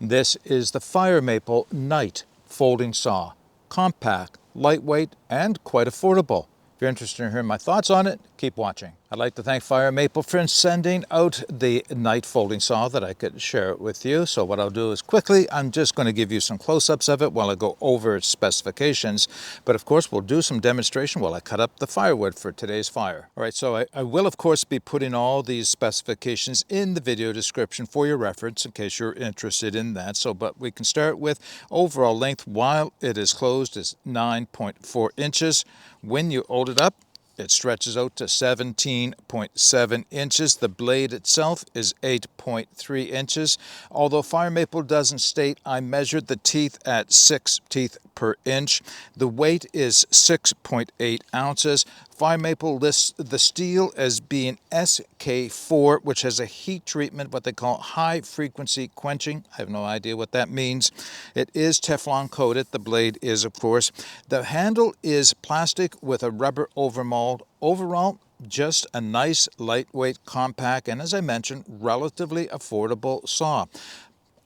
This is the Fire Maple Night Folding Saw. Compact, lightweight, and quite affordable. If you're interested in hearing my thoughts on it, keep watching. I'd like to thank Fire Maple for sending out the Night Folding Saw that I could share it with you. So what I'll do is quickly, I'm just going to give you some close-ups of it while I go over its specifications. But of course, we'll do some demonstration while I cut up the firewood for today's fire. All right, so I will of course be putting all these specifications in the video description for your reference in case you're interested in that. But we can start with overall length while it is closed is 9.4 inches. When you hold it up, it stretches out to 17.7 inches. The blade itself is 8.3 inches. Although Fire Maple doesn't state, I measured the teeth at 6 teeth per inch. The weight is 6.8 ounces. Fire Maple lists the steel as being SK4, which has a heat treatment, what they call high frequency quenching. I have no idea what that means. It is Teflon coated. The blade is, of course. The handle is plastic with a rubber overmold. Overall, just a nice, lightweight, compact, and as I mentioned, relatively affordable saw.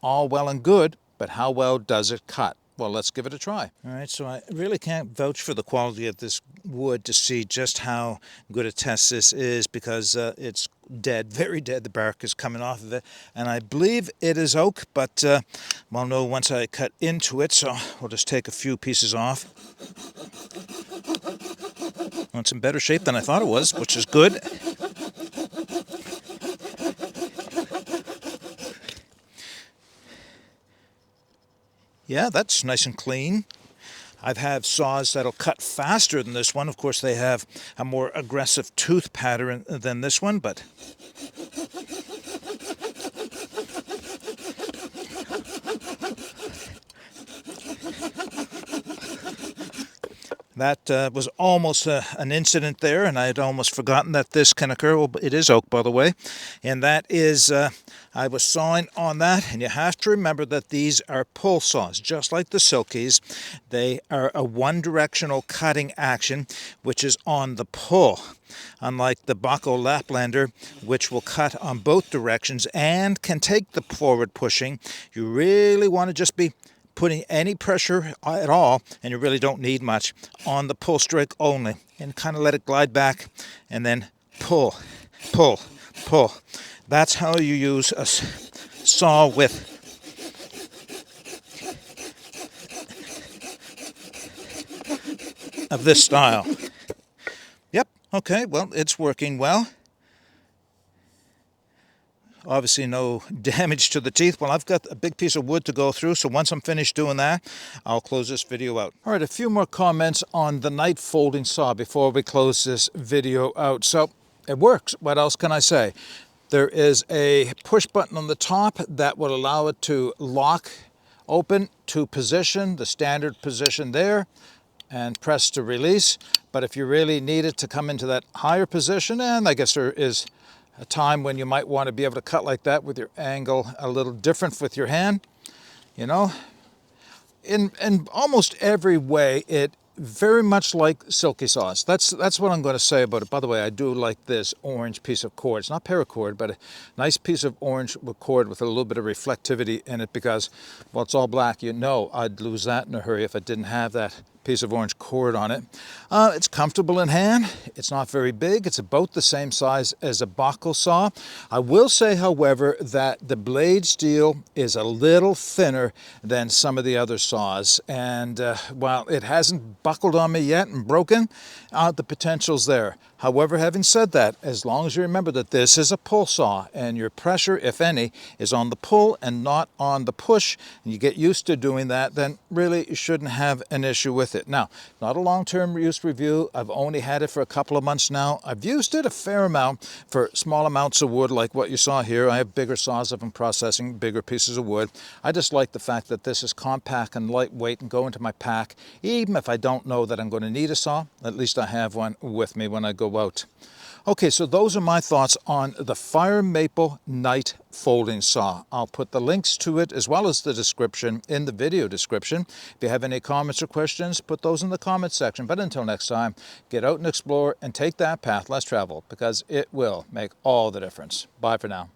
All well and good, but how well does it cut? Well, let's give it a try. All right, so I really can't vouch for the quality of this wood to see just how good a test this is because it's dead, very dead. The bark is coming off of it, and I believe it is oak, but I'll know once I cut into it, so we'll just take a few pieces off. Well, it's in better shape than I thought it was, which is good. Yeah, that's nice and clean. I've had saws that'll cut faster than this one. Of course, they have a more aggressive tooth pattern than this one, but that was almost an incident there, and I had almost forgotten that this can occur. Well, it is oak, by the way, and that is, I was sawing on that, and you have to remember that these are pull saws, just like the Silkies. They are a one-directional cutting action, which is on the pull, unlike the Bako Laplander, which will cut on both directions and can take the forward pushing. You really want to just be putting any pressure at all, and you really don't need much, on the pull strike only, and kind of let it glide back and then pull, pull, pull. That's how you use a saw with of this style. Yep, okay, well, it's working well. Obviously no damage to the teeth. Well, I've got a big piece of wood to go through, so once I'm finished doing that, I'll close this video out. All right, a few more comments on the Night Folding Saw before we close this video out. So it works. What else can I say? There is a push button on the top that will allow it to lock open to position, the standard position there, and press to release. But if you really need it to come into that higher position, and I guess there is a time when you might want to be able to cut like that with your angle a little different with your hand, you know. In almost every way, it very much like silky saws. That's what I'm going to say about it. By the way, I do like this orange piece of cord. It's not paracord, but a nice piece of orange cord with a little bit of reflectivity in it because, well, it's all black. You know I'd lose that in a hurry if I didn't have that piece of orange cord on it. It's comfortable in hand. It's not very big. It's about the same size as a Bako saw. I will say, however, that the blade steel is a little thinner than some of the other saws. And while it hasn't buckled on me yet and broken, the potential's there. However, having said that, as long as you remember that this is a pull saw and your pressure, if any, is on the pull and not on the push, and you get used to doing that, then really you shouldn't have an issue with it. Now, not a long-term use review. I've only had it for a couple of months now. I've used it a fair amount for small amounts of wood like what you saw here. I have bigger saws if I'm processing bigger pieces of wood. I just like the fact that this is compact and lightweight and go into my pack. Even if I don't know that I'm going to need a saw, at least I have one with me when I go out. Okay, so those are my thoughts on the Fire Maple Night Folding Saw. I'll put the links to it as well as the description in the video description. If you have any comments or questions, put those in the comments section. But until next time, get out and explore and take that path less traveled because it will make all the difference. Bye for now.